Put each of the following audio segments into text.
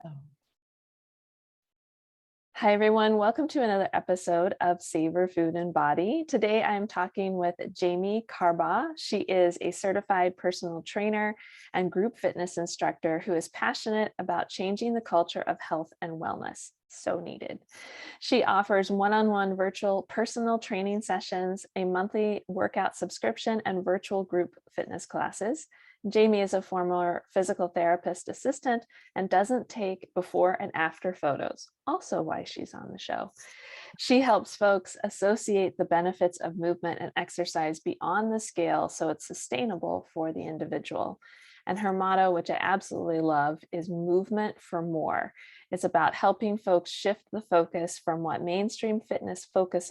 Oh, Hi, everyone. Welcome to another episode of Savor Food and Body. Today, I'm talking with Jamie Carbaugh. She is a certified personal trainer and group fitness instructor who is passionate about changing the culture of health and wellness. So needed. She offers one-on-one virtual personal training sessions, a monthly workout subscription, and virtual group fitness classes. Jamie is a former physical therapist assistant and doesn't take before and after photos, also why she's on the show. She helps folks associate the benefits of movement and exercise beyond the scale so it's sustainable for the individual. And her motto, which I absolutely love, is movement for more. It's about helping folks shift the focus from what mainstream fitness focuses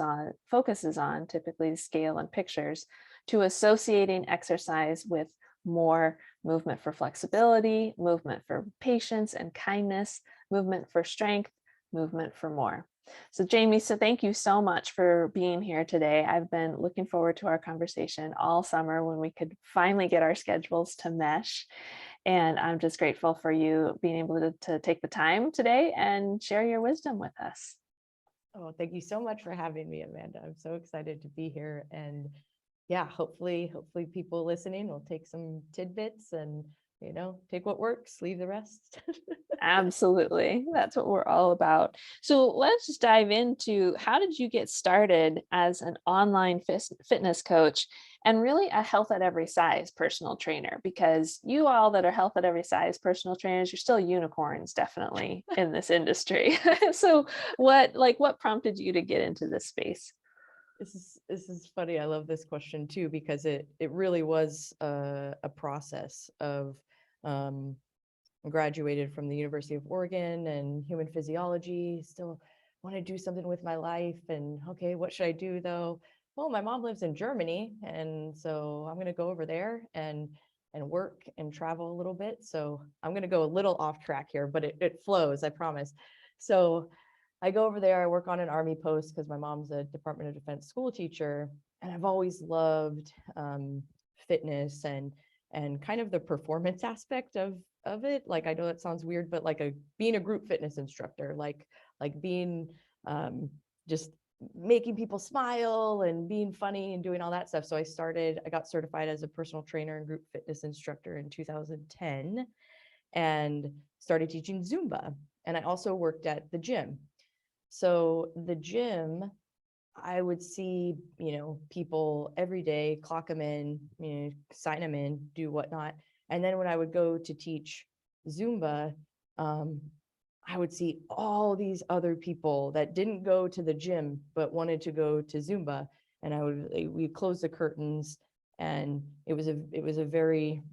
on, typically scale and pictures, to associating exercise with more movement for flexibility, movement for patience and kindness, movement for strength, movement for more. So Jamie, so thank you so much for being here today. I've been looking forward to our conversation all summer when we could finally get our schedules to mesh. And I'm just grateful for you being able to take the time today and share your wisdom with us. oh, thank you so much for having me, Amanda. I'm so excited to be here. And yeah, hopefully people listening will take some tidbits and, take what works, leave the rest. Absolutely. That's what we're all about. So let's just dive into how did you get started as an online fitness coach and really a health at every size personal trainer? Because you all that are health at every size personal trainers, you're still unicorns definitely in this industry. So what prompted you to get into this space? This is funny. I love this question too, because it really was a process of graduated from the University of Oregon and human physiology, still want to do something with my life. And okay, what should I do though? Well, my mom lives in Germany, and so I'm going to go over there and work and travel a little bit. So I'm going to go a little off track here, but it flows, I promise. So I go over there, I work on an army post because my mom's a Department of Defense school teacher, and I've always loved fitness and kind of the performance aspect of it. Like, I know that sounds weird, but like being a group fitness instructor, like being just making people smile and being funny and doing all that stuff. So I got certified as a personal trainer and group fitness instructor in 2010 and started teaching Zumba. And I also worked at the gym. So the gym, I would see, people every day, clock them in, sign them in, do whatnot. And then when I would go to teach Zumba, um, I would see all these other people that didn't go to the gym, but wanted to go to Zumba. And we'd close the curtains, and it was a very,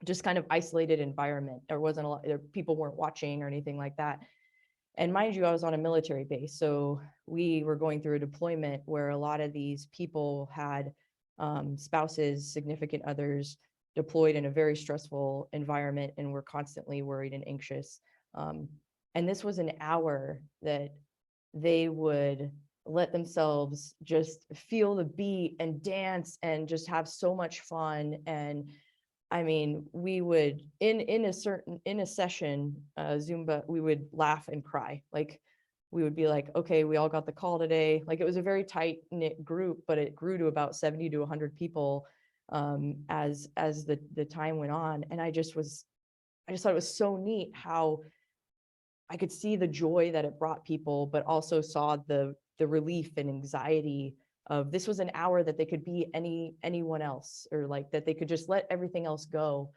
just kind of isolated environment. There wasn't people weren't watching or anything like that. And mind you, I was on a military base. So we were going through a deployment where a lot of these people had spouses, significant others deployed in a very stressful environment and were constantly worried and anxious. And this was an hour that they would let themselves just feel the beat and dance and just have so much fun. And I mean, we would in a session, Zumba, we would laugh and cry. Like, we would be like, okay, we all got the call today. Like, it was a very tight knit group, but it grew to about 70 to 100 people as the time went on. And I just thought it was so neat how I could see the joy that it brought people, but also saw the relief and anxiety of this was an hour that they could be anyone else, or like that they could just let everything else go.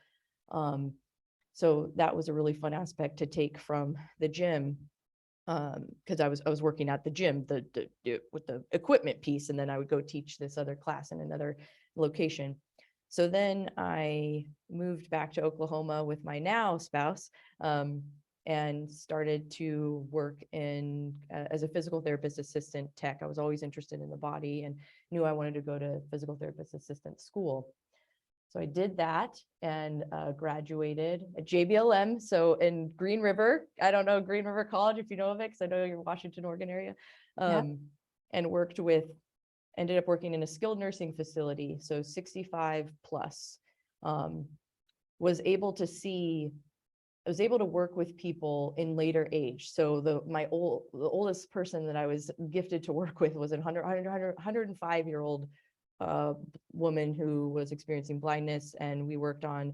So that was a really fun aspect to take from the gym, because I was working at the gym with the equipment piece, and then I would go teach this other class in another location. So then I moved back to Oklahoma with my now spouse, and started to work in as a physical therapist assistant tech. I was always interested in the body and knew I wanted to go to physical therapist assistant school. So I did that and graduated at JBLM. So in Green River, I don't know Green River College, if you know of it, because I know you're Washington, Oregon area, Yeah. and ended up working in a skilled nursing facility. So 65 plus, was able to see I was able to work with people in later age. So the oldest person that I was gifted to work with was a 105-year-old woman who was experiencing blindness, and we worked on,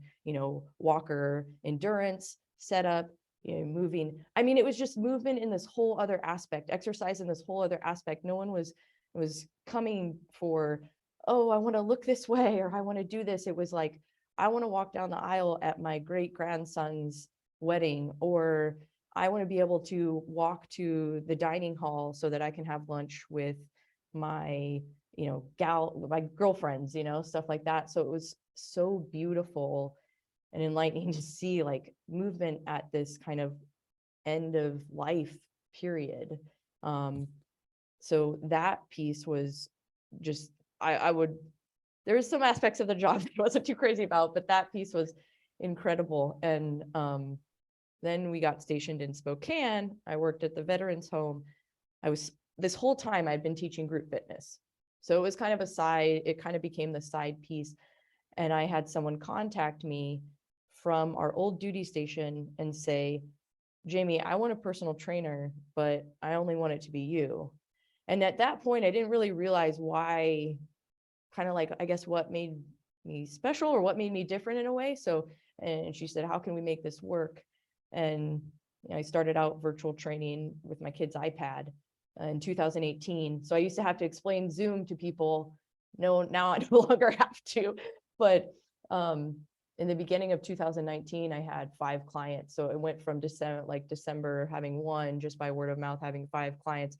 walker endurance, setup, moving. I mean, it was just movement in this whole other aspect, exercise in this whole other aspect. No one was coming for, oh, I want to look this way or I want to do this. It was like, I want to walk down the aisle at my great grandson's wedding, or I want to be able to walk to the dining hall so that I can have lunch with my, my girlfriends, stuff like that. So it was so beautiful and enlightening to see like movement at this kind of end of life period. So that piece was just, there was some aspects of the job that I wasn't too crazy about, but that piece was incredible. And then we got stationed in Spokane. I worked at the veterans home. This whole time I'd been teaching group fitness. So it was kind of it kind of became the side piece. And I had someone contact me from our old duty station and say, Jamie, I want a personal trainer, but I only want it to be you. And at that point, I didn't really realize why, kind of like, I guess what made me special or what made me different in a way. So, and she said, how can we make this work? And I started out virtual training with my kid's iPad in 2018. So I used to have to explain Zoom to people. No, now I no longer have to. But in the beginning of 2019, I had 5 clients. So it went from December having 1, just by word of mouth, having 5 clients,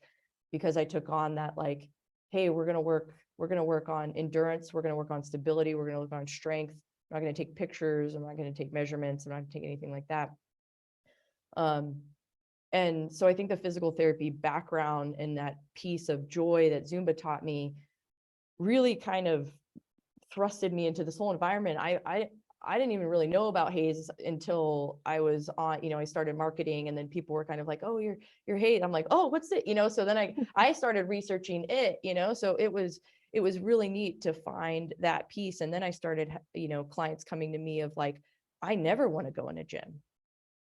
because I took on that, like, hey, we're going to work on endurance. We're going to work on stability. We're going to work on strength. I'm not going to take pictures. I'm not going to take measurements. I'm not going to take anything like that. And so I think the physical therapy background and that piece of joy that Zumba taught me really kind of thrusted me into this whole environment. I didn't even really know about Haze until I was on, I started marketing, and then people were kind of like, oh, you're Haze. I'm like, oh, what's it? So then I started researching it, so it was really neat to find that piece. And then I started, clients coming to me of like, I never want to go in a gym.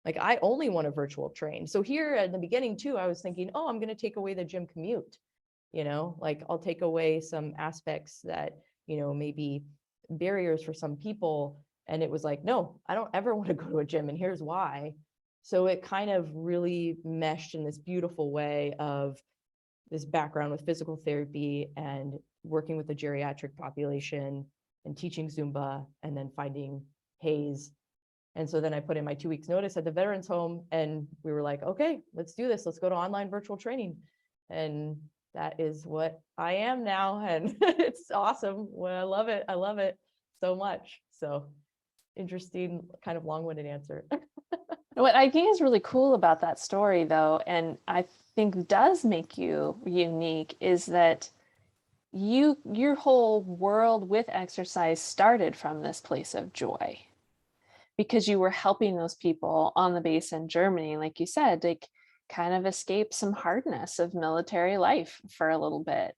Like, I only want to virtual train. So here at the beginning too, I was thinking, oh, I'm going to take away the gym commute, like I'll take away some aspects that, maybe barriers for some people. And it was like, no, I don't ever want to go to a gym, and here's why. So it kind of really meshed in this beautiful way of this background with physical therapy and working with the geriatric population and teaching Zumba, and then finding Haze. And so then I put in my 2 weeks notice at the veterans home, and we were like, okay, let's do this. Let's go to online virtual training. And that is what I am now. And it's awesome. Well, I love it. I love it so much. So interesting, kind of long-winded answer. What I think is really cool about that story, though, and I think does make you unique, is that your whole world with exercise started from this place of joy, because you were helping those people on the base in Germany, like you said, like kind of escape some hardness of military life for a little bit.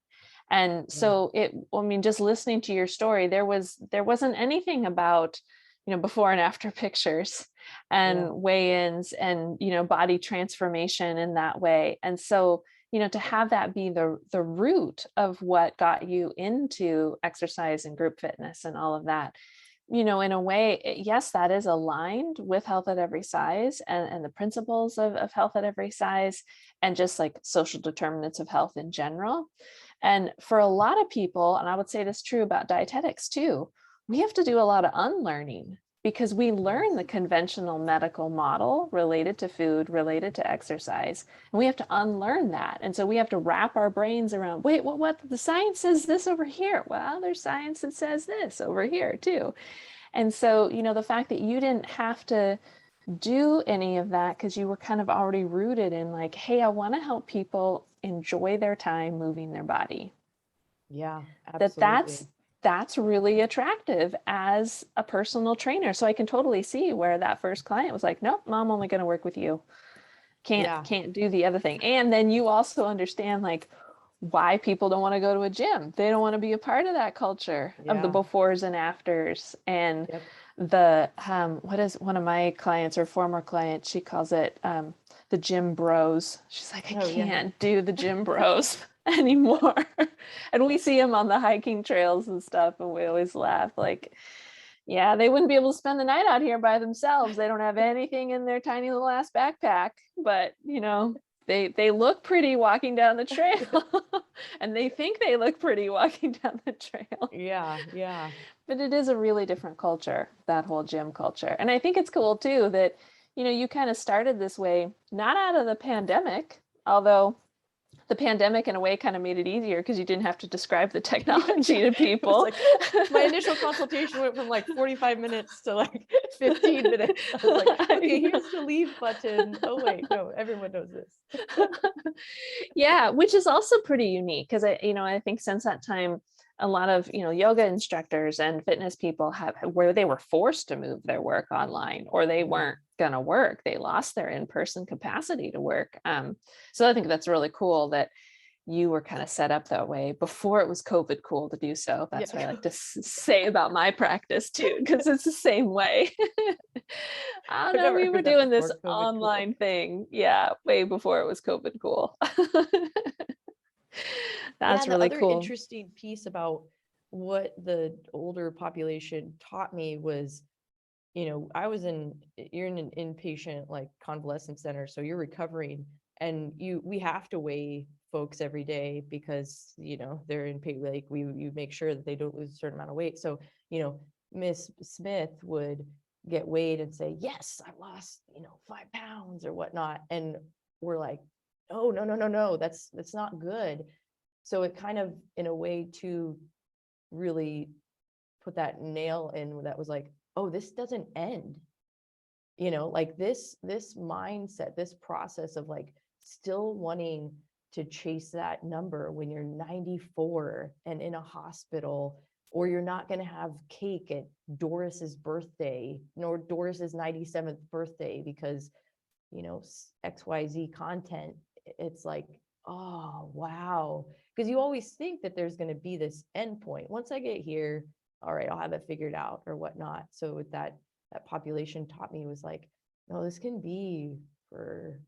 And so just listening to your story, there wasn't anything about, before and after pictures and weigh-ins and, body transformation in that way. And so, to have that be the root of what got you into exercise and group fitness and all of that, in a way, yes, that is aligned with health at every size and the principles of health at every size, and just like social determinants of health in general. And for a lot of people, and I would say this true about dietetics too, we have to do a lot of unlearning, because we learn the conventional medical model related to food, related to exercise, and we have to unlearn that. And so we have to wrap our brains around, wait, what? The science says this over here. Well, there's science that says this over here too. And so, the fact that you didn't have to do any of that because you were kind of already rooted in like, hey, I want to help people enjoy their time moving their body. Yeah, absolutely. That's really attractive as a personal trainer. So I can totally see where that first client was like, nope, Mom, only going to work with you. Can't do the other thing. And then you also understand like why people don't want to go to a gym. They don't want to be a part of that culture of the befores and afters. And what is one of my clients or former clients, she calls it the gym bros. She's like, I Oh, yeah. can't do the gym bros anymore. And we see them on the hiking trails and stuff, and we always laugh like, yeah, they wouldn't be able to spend the night out here by themselves. They don't have anything in their tiny little ass backpack, but they look pretty walking down the trail. And they think they look pretty walking down the trail. Yeah, yeah. But it is a really different culture, that whole gym culture. And I think it's cool too that, you kind of started this way, not out of the pandemic, although the pandemic in a way kind of made it easier because you didn't have to describe the technology to people. Like, my initial consultation went from like 45 minutes to like 15 minutes. I was like, okay, here's the leave button. Oh wait, no, everyone knows this. Yeah, which is also pretty unique because I think since that time, a lot of yoga instructors and fitness people have where they were forced to move their work online, or they weren't gonna work. They lost their in-person capacity to work. So I think that's really cool that you were kind of set up that way before it was COVID cool to do so. That's what I like to say about my practice too, because it's the same way. I don't know, we were doing this online thing. Yeah, way before it was COVID cool. That's really other cool. Interesting piece about what the older population taught me was, you're in an inpatient like convalescent center, so you're recovering, and we have to weigh folks every day because they're in pain. Like you make sure that they don't lose a certain amount of weight. So Miss Smith would get weighed and say, yes, I lost 5 pounds or whatnot, and we're like, oh, no, that's not good. So it kind of, in a way, to really put that nail in, that was like, oh, this doesn't end. Like this mindset, this process of like still wanting to chase that number when you're 94 and in a hospital, or you're not going to have cake at Doris's birthday, nor Doris's 97th birthday because XYZ content. It's like, oh wow, because you always think that there's going to be this end point. Once I get here, all right, I'll have it figured out or whatnot. So with that population taught me, was like, no, this can be for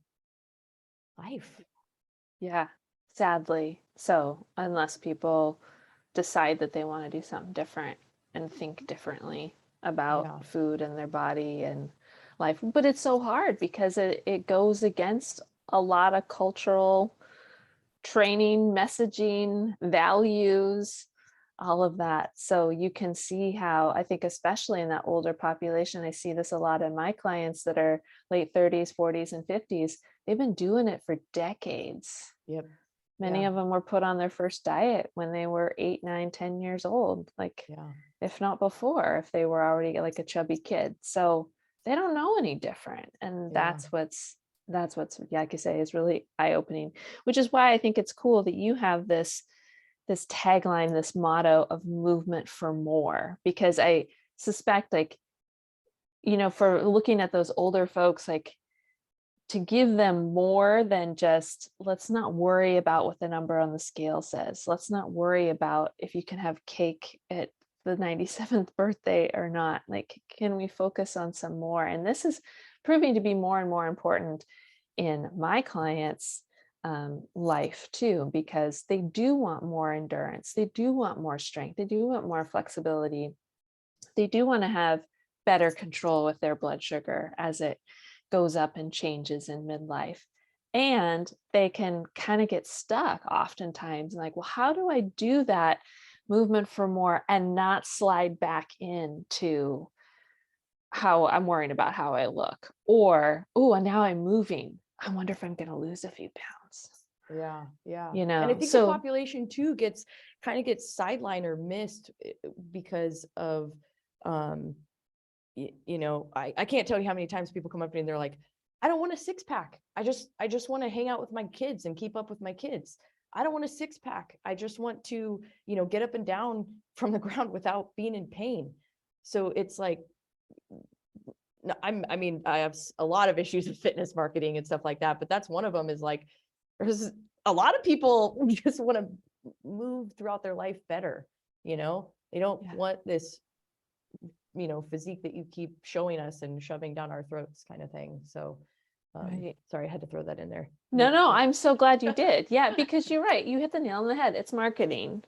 life. Yeah, sadly. So unless people decide that they want to do something different and think differently about food and their body and life. But it's so hard because it goes against a lot of cultural training, messaging, values, all of that. So you can see how, I think, especially in that older population, I see this a lot in my clients that are late 30s, 40s, and 50s. They've been doing it for decades. Yep. Many of them were put on their first diet when they were 8, 9, 10 years old, like if not before, if they were already like a chubby kid. So they don't know any different. And that's what's like you say, is really eye-opening, which is why I think it's cool that you have this tagline, this motto of movement for more, because I suspect, like, for looking at those older folks, like, to give them more than just, let's not worry about what the number on the scale says. Let's not worry about if you can have cake at the 97th birthday or not. Like, can we focus on some more? And this is proving to be more and more important in my clients' life too, because they do want more endurance. They do want more strength. They do want more flexibility. They do want to have better control with their blood sugar as it goes up and changes in midlife. And they can kind of get stuck oftentimes, like, well, how do I do that movement for more and not slide back into how I'm worrying about how I look? Or, oh, and now I'm moving, I wonder if I'm going to lose a few pounds. Yeah. And I think the population too gets sidelined or missed because of I can't tell you how many times people come up to me and they're like, I don't want a 6-pack. I just want to hang out with my kids and keep up with my kids. I don't want a 6-pack. I just want to, get up and down from the ground without being in pain. So it's like, I have a lot of issues with fitness marketing and stuff like that, but that's one of them. Is like, there's a lot of people who just want to move throughout their life better. They don't want this physique that you keep showing us and shoving down our throats kind of thing. So Right. sorry, I had to throw that in there. No, I'm so glad you did. Yeah, because you're right. You hit the nail on the head. It's marketing.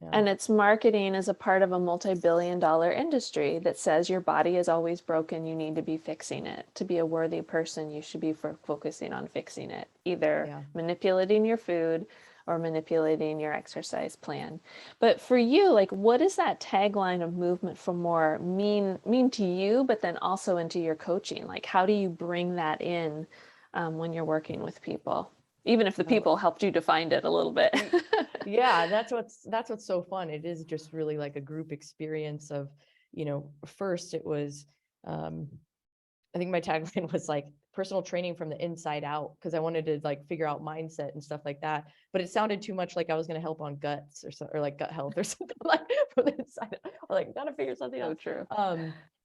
Yeah. And it's marketing as a part of a multi-billion-dollar industry that says your body is always broken. You need to be fixing it. To be a worthy person, you should be focusing on fixing it, either Yeah. manipulating your food or manipulating your exercise plan. But for you, like, what does that tagline of movement for more mean to you, but then also into your coaching? Like, how do you bring that in when you're working with people, even if the Well, people helped you define it a little bit? yeah, that's what's so fun. It is just really like a group experience of, first it was, I think my tagline was like personal training from the inside out, because I wanted to like figure out mindset and stuff like that. But it sounded too much like I was going to help on guts or like gut health or something like from the inside out. Or like gotta figure something So out. true.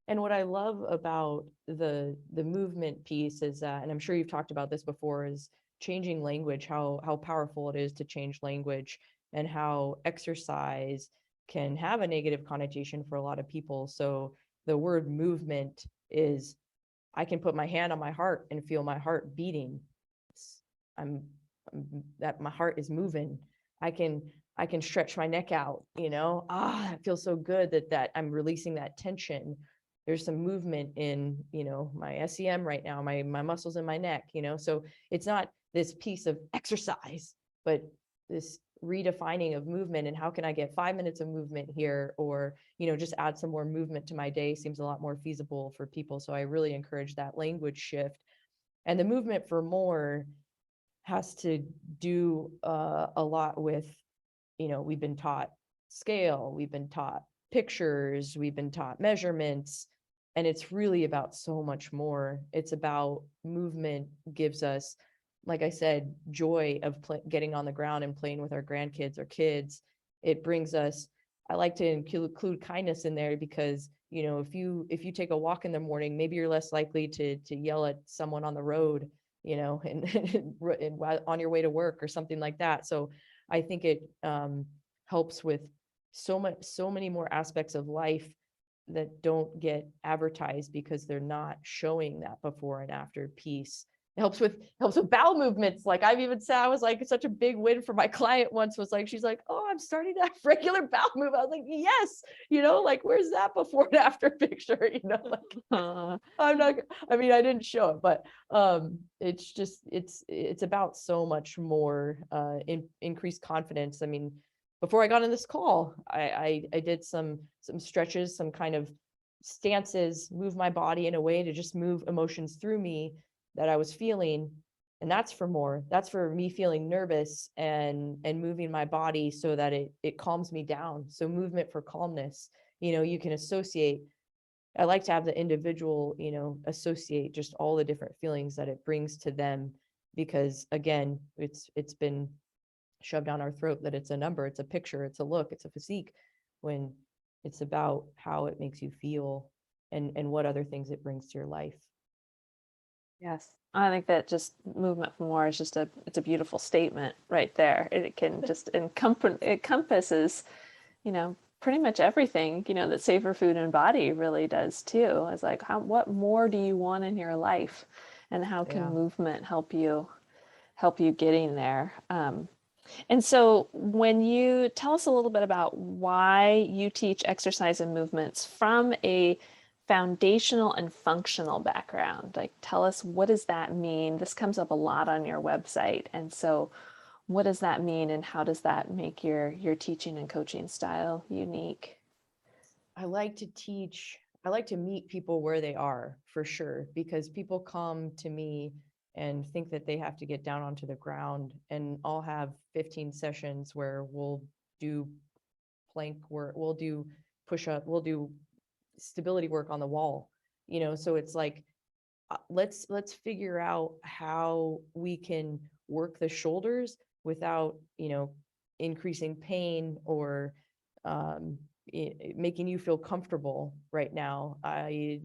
And what I love about the movement piece is that, and I'm sure you've talked about this before, is changing language, how powerful it is to change language, and how exercise can have a negative connotation for a lot of people. So the word movement is, I can put my hand on my heart and feel my heart beating. I'm, that my heart is moving. I can stretch my neck out, that feels so good that I'm releasing that tension. There's some movement in, my SEM right now, my muscles in my neck, so it's not this piece of exercise, but this redefining of movement, and how can I get 5 minutes of movement here, or just add some more movement to my day seems a lot more feasible for people. So I really encourage that language shift. And the movement for more has to do a lot with, we've been taught scale, we've been taught pictures, we've been taught measurements, and it's really about so much more. It's about movement gives us, like I said, joy of getting on the ground and playing with our grandkids or kids. It brings us, I like to include kindness in there, because if you take a walk in the morning, maybe you're less likely to yell at someone on the road, and on your way to work or something like that. So I think it helps with so many more aspects of life that don't get advertised, because they're not showing that before and after piece. It helps with bowel movements. Like I've even said, I was like, such a big win for my client once was like, she's like, oh, I'm starting to have regular bowel movement. I was like, yes, like, where's that before and after picture? Like I'm not, I mean, I didn't show it, but it's just, it's about so much more, increased confidence. I mean, before I got on this call, I did some stretches, some kind of stances, move my body in a way to just move emotions through me that I was feeling. And that's for more. That's for me feeling nervous and moving my body so that it calms me down. So movement for calmness, you can associate. I like to have the individual, associate just all the different feelings that it brings to them, because again, it's been shoved down our throat that it's a number, it's a picture, it's a look, it's a physique, when it's about how it makes you feel and what other things it brings to your life. Yes, I think that just movement for more is just it's a beautiful statement right there. It can just encompasses, pretty much everything, that Savor Food and Body really does too. It's like, what more do you want in your life, and how can movement help you getting there? And so when you tell us a little bit about why you teach exercise and movements from a foundational and functional background, like tell us, what does that mean? This comes up a lot on your website. And so what does that mean, and how does that make your teaching and coaching style unique? I like to meet people where they are, for sure, because people come to me and think that they have to get down onto the ground, and I'll have 15 sessions where we'll do plank work, we'll do push up, we'll do stability work on the wall, so it's like, let's figure out how we can work the shoulders without, increasing pain or making you feel comfortable right now. I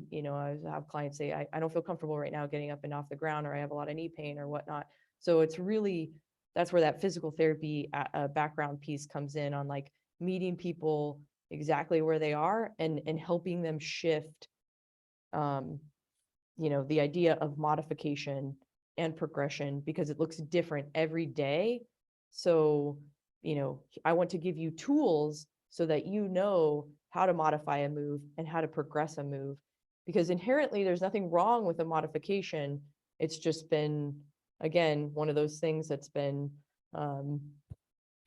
have clients say, I don't feel comfortable right now getting up and off the ground, or I have a lot of knee pain or whatnot. So it's really, that's where that physical therapy background piece comes in, on like meeting people exactly where they are and helping them shift, the idea of modification and progression, because it looks different every day. So, I want to give you tools so that you know how to modify a move and how to progress a move, because inherently there's nothing wrong with a modification. It's just been, again, one of those things that's been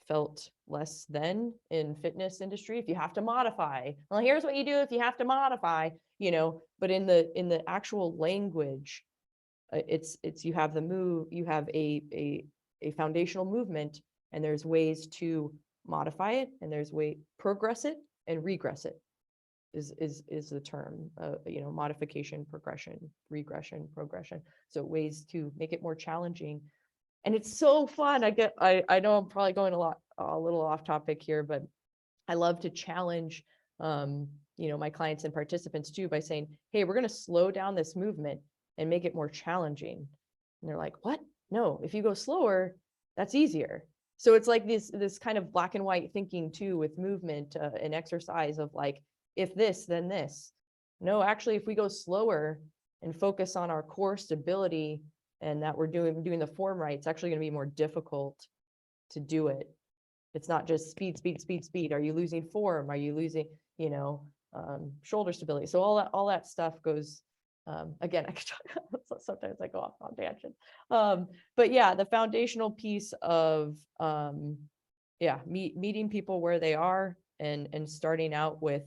felt less than in fitness industry. If you have to modify, well, here's what you do if you have to modify, but in the actual language, it's you have the move, you have a foundational movement, and there's ways to modify it, and there's progress it and regress it is the term, modification, progression, regression, progression. So ways to make it more challenging. And it's so fun. I know I'm probably going a little off topic here, but I love to challenge, my clients and participants too, by saying, hey, we're going to slow down this movement and make it more challenging. And they're like, what? No, if you go slower, that's easier. So it's like this kind of black and white thinking too with movement and exercise of like, if this, then this. No, actually, if we go slower and focus on our core stability and that we're doing the form right, it's actually going to be more difficult to do it. It's not just speed, speed, speed, speed. Are you losing form? Are you losing, shoulder stability? So all that stuff goes, again, I could talk, sometimes I go off on tangent. But yeah, the foundational piece of, meeting people where they are and starting out with,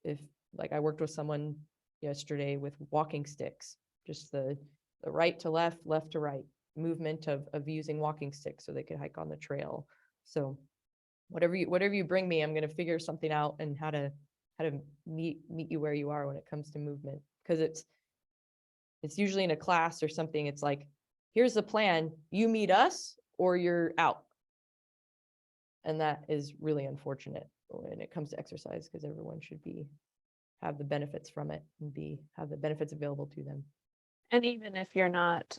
if like I worked with someone yesterday with walking sticks, just the right to left, left to right movement of using walking sticks so they could hike on the trail. So whatever you bring me, I'm going to figure something out and how to meet you where you are when it comes to movement, because it's usually in a class or something. It's like, here's the plan, you meet us or you're out. And that is really unfortunate when it comes to exercise, because everyone should have the benefits from it and have the benefits available to them. And even if you're not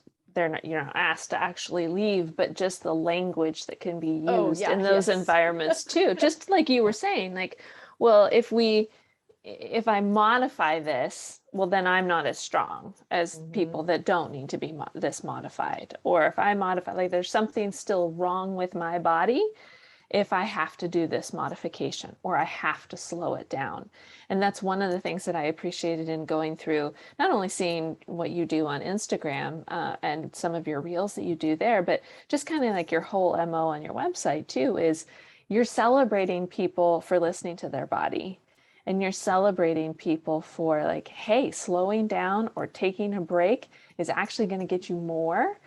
asked to actually leave, but just the language that can be used in those environments too. Just like you were saying, like, well, if I modify this, well, then I'm not as strong as people that don't need to be this modified. Or if I modify, like, there's something still wrong with my body if I have to do this modification or I have to slow it down. And that's one of the things that I appreciated in going through, not only seeing what you do on Instagram and some of your reels that you do there, but just kind of like your whole MO on your website too, is you're celebrating people for listening to their body. And you're celebrating people for like, hey, slowing down or taking a break is actually going to get you more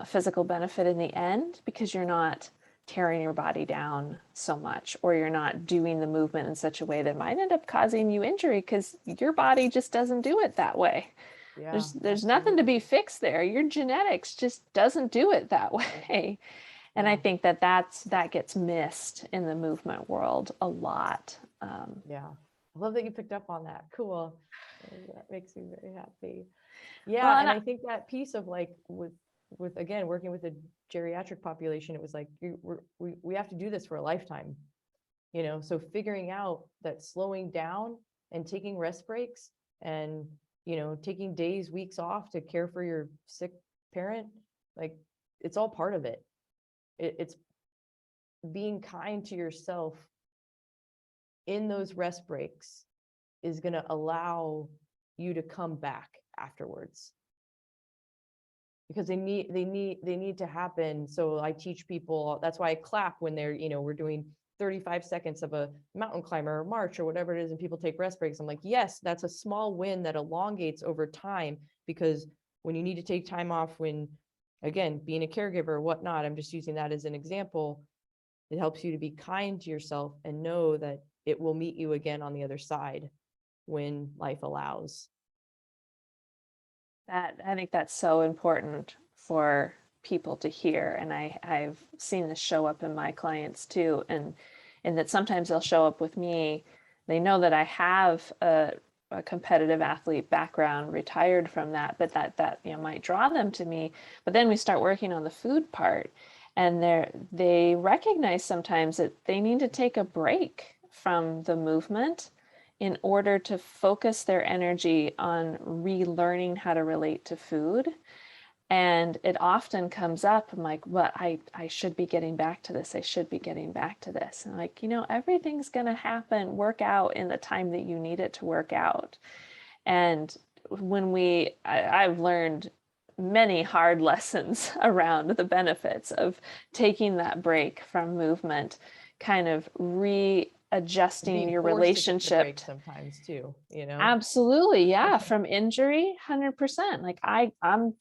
physical benefit in the end, because you're not tearing your body down so much, or you're not doing the movement in such a way that might end up causing you injury because your body just doesn't do it that way. Yeah, there's nothing to be fixed there. Your genetics just doesn't do it that way. And I think that gets missed in the movement world a lot. I love that you picked up on that. Cool. That makes me very happy. Yeah. Well, and I think that piece of like with again, working with the geriatric population, it was like, we have to do this for a lifetime, so figuring out that slowing down and taking rest breaks and, taking days, weeks off to care for your sick parent, like it's all part of it. It's being kind to yourself in those rest breaks is going to allow you to come back afterwards, because they need to happen. So I teach people, that's why I clap when they're, we're doing 35 seconds of a mountain climber or march or whatever it is, and people take rest breaks. I'm like, yes, that's a small win that elongates over time, because when you need to take time off, when, again, being a caregiver or whatnot, I'm just using that as an example, it helps you to be kind to yourself and know that it will meet you again on the other side when life allows. I think that's so important for people to hear. And I've seen this show up in my clients too. And that sometimes they'll show up with me. They know that I have a competitive athlete background, retired from that, but that might draw them to me. But then we start working on the food part. And they recognize sometimes that they need to take a break from the movement in order to focus their energy on relearning how to relate to food. And it often comes up, I'm like, well, I should be getting back to this. I should be getting back to this. And like, everything's going to happen, work out in the time that you need it to work out. And I've learned many hard lessons around the benefits of taking that break from movement, kind of readjusting your relationship sometimes too, Absolutely. Yeah. From injury, 100%. Like I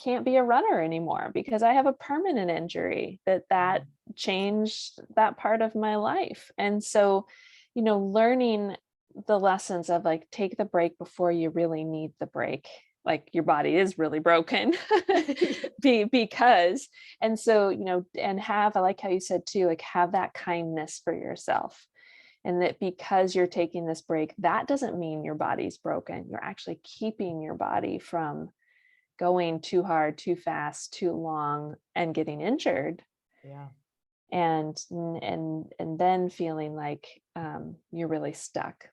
can't be a runner anymore because I have a permanent injury that changed that part of my life. And so, learning the lessons of like, take the break before you really need the break. Like your body is really broken because, and so, and I like how you said too, like have that kindness for yourself. And that because you're taking this break, that doesn't mean your body's broken. You're actually keeping your body from going too hard, too fast, too long, and getting injured. Yeah. And then feeling like you're really stuck.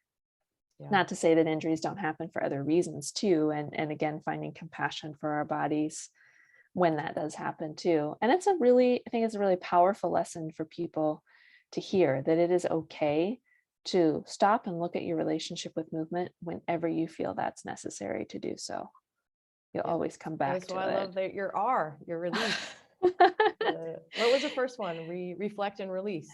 Yeah. Not to say that injuries don't happen for other reasons too. And again, finding compassion for our bodies when that does happen too. And I think it's a really powerful lesson for people to hear, that it is okay to stop and look at your relationship with movement whenever you feel that's necessary to do so. You'll always come back to it. I love that your release. What was the first one? Reflect and release.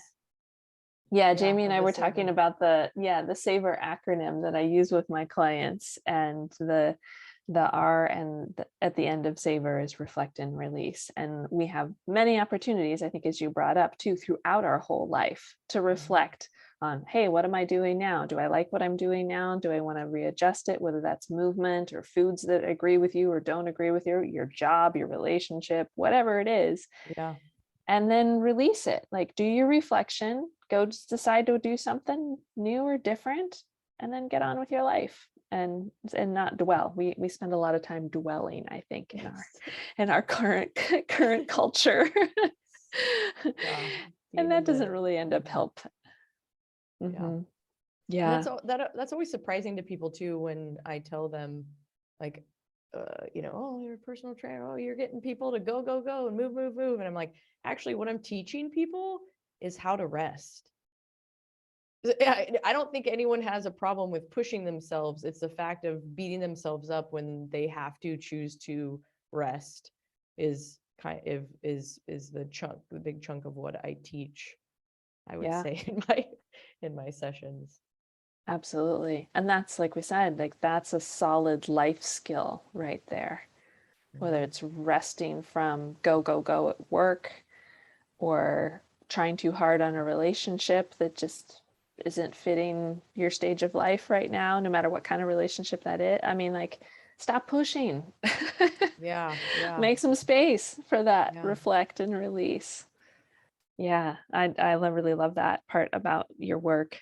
Yeah, Jamie and I were talking about the SAVOR acronym that I use with my clients, and the R and at the end of SAVOR is reflect and release. And we have many opportunities, I think, as you brought up too, throughout our whole life to reflect on, hey, what am I doing now? Do I like what I'm doing now? Do I want to readjust it? Whether that's movement or foods that agree with you or don't agree with you, your job, your relationship, whatever it is. Yeah. And then release it. Like, do your reflection, go decide to do something new or different, and then get on with your life and not dwell. We spend a lot of time dwelling, I think, in our current culture. Yeah. And that doesn't really end up help. Mm-hmm. Yeah. That's always surprising to people too, when I tell them like, oh, you're a personal trainer. Oh, you're getting people to go, go, go and move, move, move. And I'm like, actually, what I'm teaching people is how to rest. I don't think anyone has a problem with pushing themselves. It's the fact of beating themselves up when they have to choose to rest is the big chunk of what I teach, I would say, in my sessions. Absolutely. And that's, like we said, like that's a solid life skill right there. Whether it's resting from go, go, go at work, or trying too hard on a relationship that just isn't fitting your stage of life right now, no matter what kind of relationship that is. I mean, like, stop pushing. Yeah. Make some space for that. Yeah. Reflect and release. Yeah, I really love that part about your work.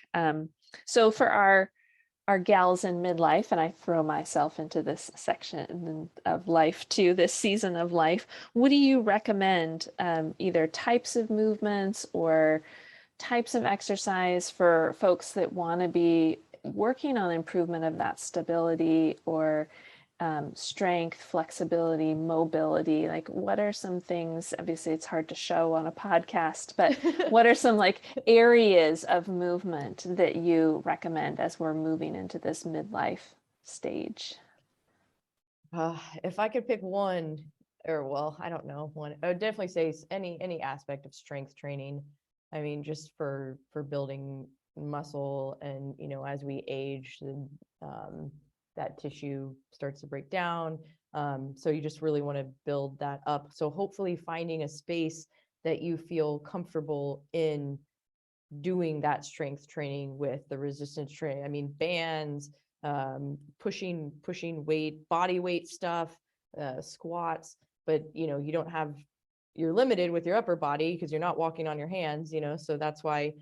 So for our gals in midlife, and I throw myself into this section of life too, this season of life, what do you recommend, either types of movements or types of exercise for folks that want to be working on improvement of that stability or strength, flexibility, mobility? Like, what are some things, obviously it's hard to show on a podcast, but what are some like areas of movement that you recommend as we're moving into this midlife stage? If I could pick one, or well, I don't know, one, I would definitely say any aspect of strength training. I mean, just for building muscle, and as we age, that tissue starts to break down. So you just really want to build that up. So hopefully finding a space that you feel comfortable in doing that strength training with, the resistance training. I mean, bands, pushing weight, body weight stuff, squats, but you're limited with your upper body because you're not walking on your hands, so that's why,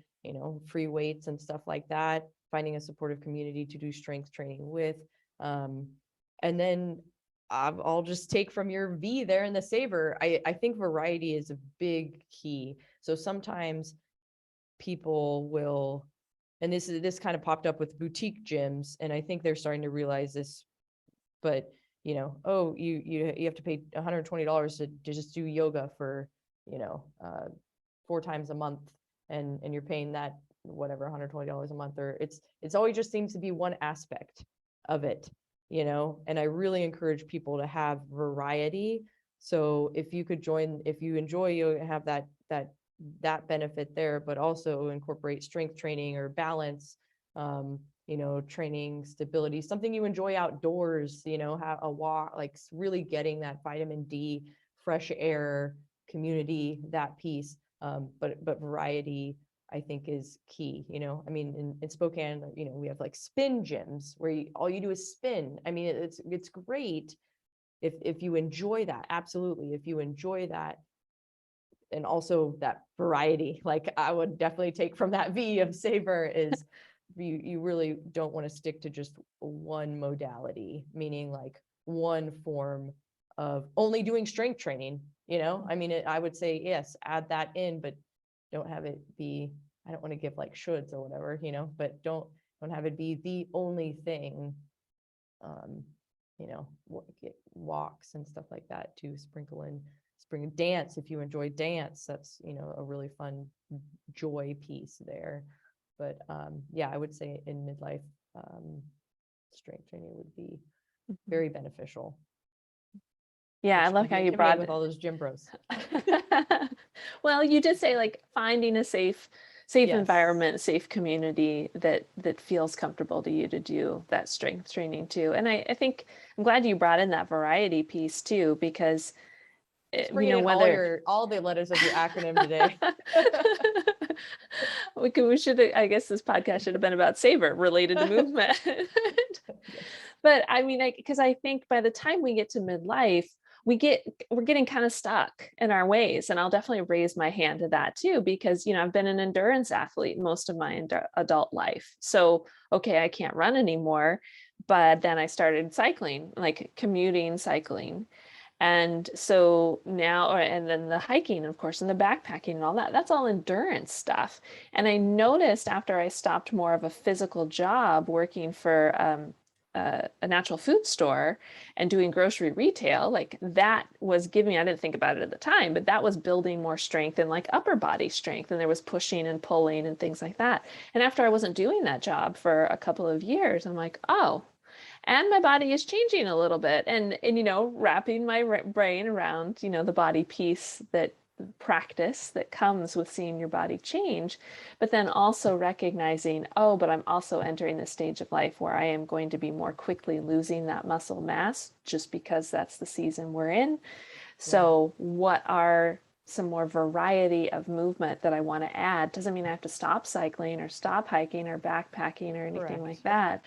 free weights and stuff like that, finding a supportive community to do strength training with. And then I'll just take from your V there in the saver. I think variety is a big key. So sometimes people will, and this kind of popped up with boutique gyms, and I think they're starting to realize this, but oh, you have to pay $120 to just do yoga for, 4 times a month, and you're paying that whatever $120 a month, or it's always just seems to be one aspect of it, and I really encourage people to have variety. So if you could join, if you enjoy yoga, have that benefit there, but also incorporate strength training or balance, training, stability, something you enjoy outdoors, have a walk, like really getting that vitamin D, fresh air, community, that piece. But variety, I think, is key. I mean, in Spokane, we have like spin gyms where all you do is spin. I mean, it's great if you enjoy that. Absolutely, if you enjoy that, and also that variety, like I would definitely take from that V of saver, is you really don't want to stick to just one modality, meaning like one form of only doing strength training. I mean, I would say, yes, add that in, but don't have it be, I don't want to give like shoulds or whatever, but don't have it be the only thing. Get walks and stuff like that to sprinkle in. Spring dance, if you enjoy dance, that's a really fun joy piece there. But yeah, I would say in midlife, strength training would be very beneficial. Yeah, I love how you brought with all those gym bros. Well, you did say like finding a safe Yes. environment, safe community that feels comfortable to you to do that strength training too. And I think I'm glad you brought in that variety piece too, because whether all the letters of your acronym today. we should, I guess this podcast should have been about savor related to movement. Yes. But I mean, because I think by the time we get to midlife, we're getting kind of stuck in our ways. And I'll definitely raise my hand to that too, because, I've been an endurance athlete most of my adult life. So, okay, I can't run anymore, but then I started cycling, like commuting cycling. And so now, and then the hiking, of course, and the backpacking and all that, that's all endurance stuff. And I noticed after I stopped more of a physical job working for a natural food store and doing grocery retail, like that was giving, I didn't think about it at the time, but that was building more strength and like upper body strength. And there was pushing and pulling and things like that. And after I wasn't doing that job for a couple of years, I'm like, oh, and my body is changing a little bit, and wrapping my brain around the body piece, that practice that comes with seeing your body change, but then also recognizing, oh, but I'm also entering the stage of life where I am going to be more quickly losing that muscle mass just because that's the season we're in. So what are some more variety of movement that I want to add? Doesn't mean I have to stop cycling or stop hiking or backpacking or anything like that.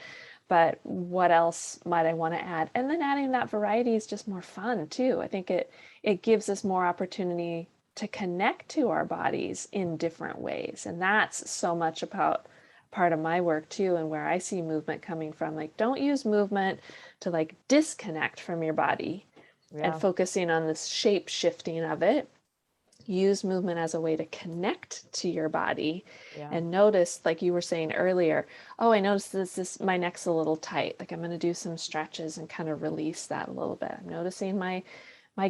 But what else might I want to add? And then adding that variety is just more fun too. I think it gives us more opportunity to connect to our bodies in different ways. And that's so much about part of my work too, and where I see movement coming from. Like, don't use movement to like disconnect from your body and focusing on the shape shifting of it. Use movement as a way to connect to your body and notice, like you were saying earlier, oh, I noticed this my neck's a little tight. Like I'm going to do some stretches and kind of release that a little bit. I'm noticing my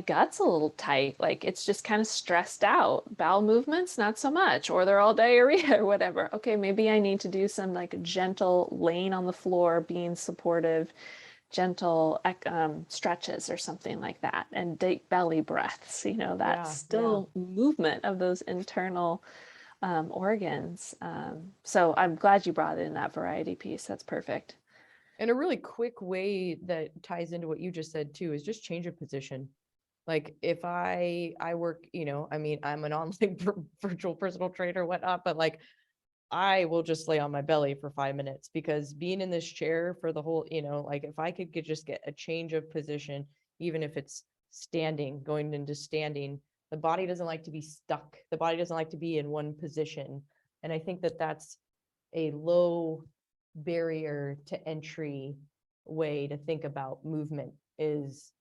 gut's a little tight. Like it's just kind of stressed out. Bowel movements, not so much, or they're all diarrhea or whatever. Okay, maybe I need to do some like gentle laying on the floor, being supportive, gentle stretches or something like that, and deep belly breaths, that's still movement of those internal organs. So I'm glad you brought in that variety piece. That's perfect. And a really quick way that ties into what you just said too is just change of position. Like if I work, I mean, I'm an online virtual personal trainer, whatnot, but like I will just lay on my belly for 5 minutes, because being in this chair for the whole, like if I could just get a change of position, even if it's standing, going into standing, the body doesn't like to be stuck. The body doesn't like to be in one position. And I think that that's a low barrier to entry way to think about movement, is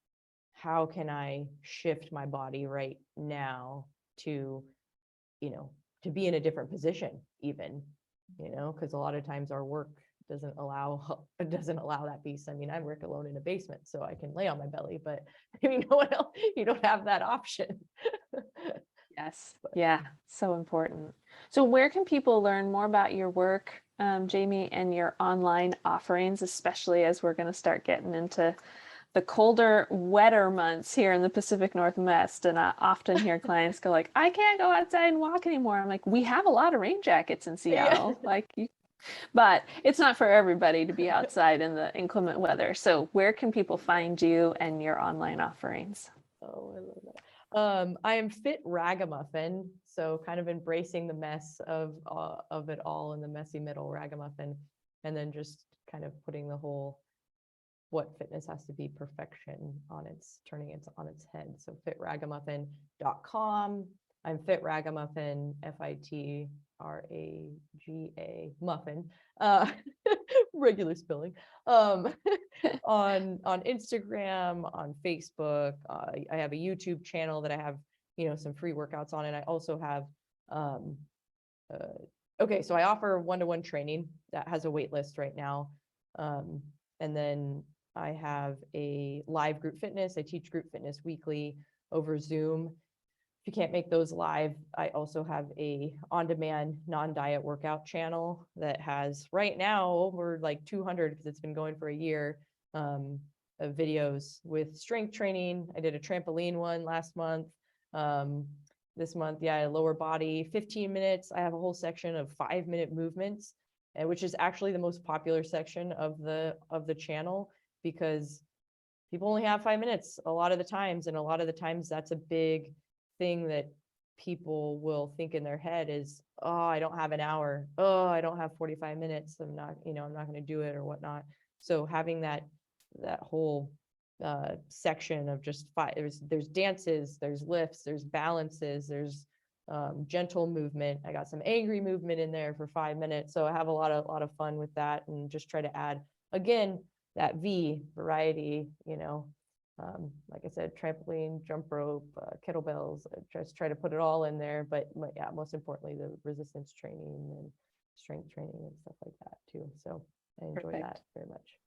how can I shift my body right now to, to be in a different position even, because a lot of times our work doesn't allow that piece. I mean, I work alone in a basement, so I can lay on my belly, but maybe no one else, you don't have that option. Yes. Yeah. So important. So where can people learn more about your work, Jamie, and your online offerings, especially as we're going to start getting into the colder, wetter months here in the Pacific Northwest? And I often hear clients go like, I can't go outside and walk anymore. I'm like, we have a lot of rain jackets in Seattle. But it's not for everybody to be outside in the inclement weather. So where can people find you and your online offerings? Oh, I love that. I am Fit Ragamuffin, so kind of embracing the mess of it all in the messy middle, ragamuffin, and then just kind of putting the whole what fitness has to be perfection turning it on its head. So fitragamuffin.com. I'm Fit Ragamuffin, FITRAGA muffin, regular spelling, on Instagram, on Facebook. I have a YouTube channel that I have, some free workouts on, and I also have, okay, so I offer one-to-one training that has a wait list right now. And then I have a live group fitness. I teach group fitness weekly over Zoom. If you can't make those live, I also have a on-demand non-diet workout channel that has right now over like 200, because it's been going for a year, of videos with strength training. I did a trampoline one last month. This month, lower body, 15 minutes. I have a whole section of 5-minute movements, which is actually the most popular section of the channel, because people only have 5 minutes a lot of the times. And a lot of the times that's a big thing that people will think in their head is, oh, I don't have an hour. Oh, I don't have 45 minutes. I'm not going to do it or whatnot. So having that whole section of just 5, there's dances, there's lifts, there's balances, there's gentle movement. I got some angry movement in there for 5 minutes. So I have a lot of fun with that, and just try to add, again, that V variety, like I said, trampoline, jump rope, kettlebells, just try to put it all in there. But yeah, most importantly, the resistance training and strength training and stuff like that too. So I enjoy that very much.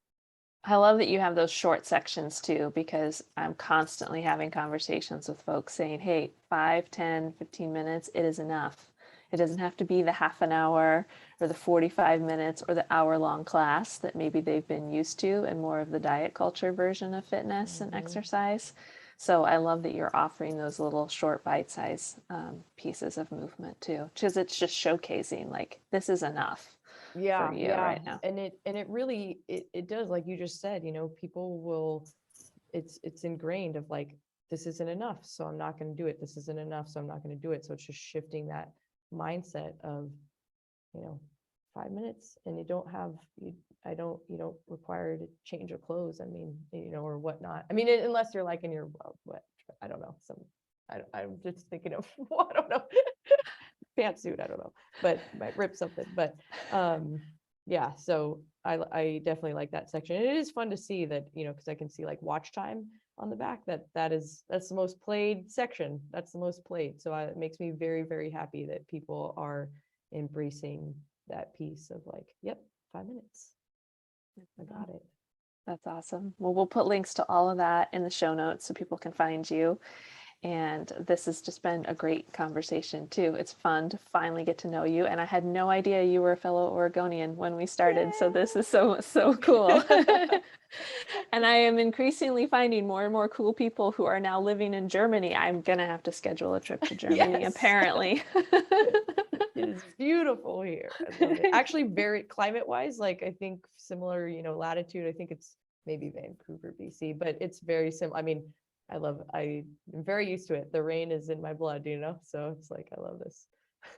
I love that you have those short sections too, because I'm constantly having conversations with folks saying, hey, 5, 10, 15 minutes, it is enough. It doesn't have to be the half an hour or the 45 minutes or the hour-long class that maybe they've been used to, and more of the diet culture version of fitness and exercise. So I love that you're offering those little short bite-sized pieces of movement too, because it's just showcasing like this is enough for you right now. And it really it does, like you just said, people will, it's ingrained of like, this isn't enough, so I'm not going to do it. This isn't enough, so I'm not going to do it. So it's just shifting that mindset of, 5 minutes, and you don't require to change your clothes. I mean, or whatnot. I mean, unless you're like in your, what, I don't know, I'm just thinking of, I don't know, pantsuit, I don't know, but might rip something. But yeah, so I definitely like that section. And it is fun to see that, because I can see like watch time on the back, that's the most played section. That's the most played. So it makes me very, very happy that people are embracing that piece of like, yep, 5 minutes. I got it. That's awesome. Well, we'll put links to all of that in the show notes so people can find you. And this has just been a great conversation too. It's fun to finally get to know you. And I had no idea you were a fellow Oregonian when we started. Yay! So this is so cool. And I am increasingly finding more and more cool people who are now living in Germany. I'm going to have to schedule a trip to Germany, apparently. It is beautiful here. I love it. Actually, very climate-wise, like I think similar, latitude. I think it's maybe Vancouver, BC, but it's very similar. I mean, I'm very used to it. The rain is in my blood, so it's like, I love this.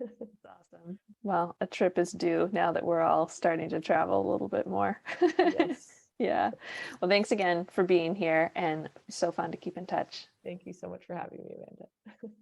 That's awesome. Well, a trip is due now that we're all starting to travel a little bit more. Yes. Yeah. Well, thanks again for being here, and so fun to keep in touch. Thank you so much for having me, Amanda.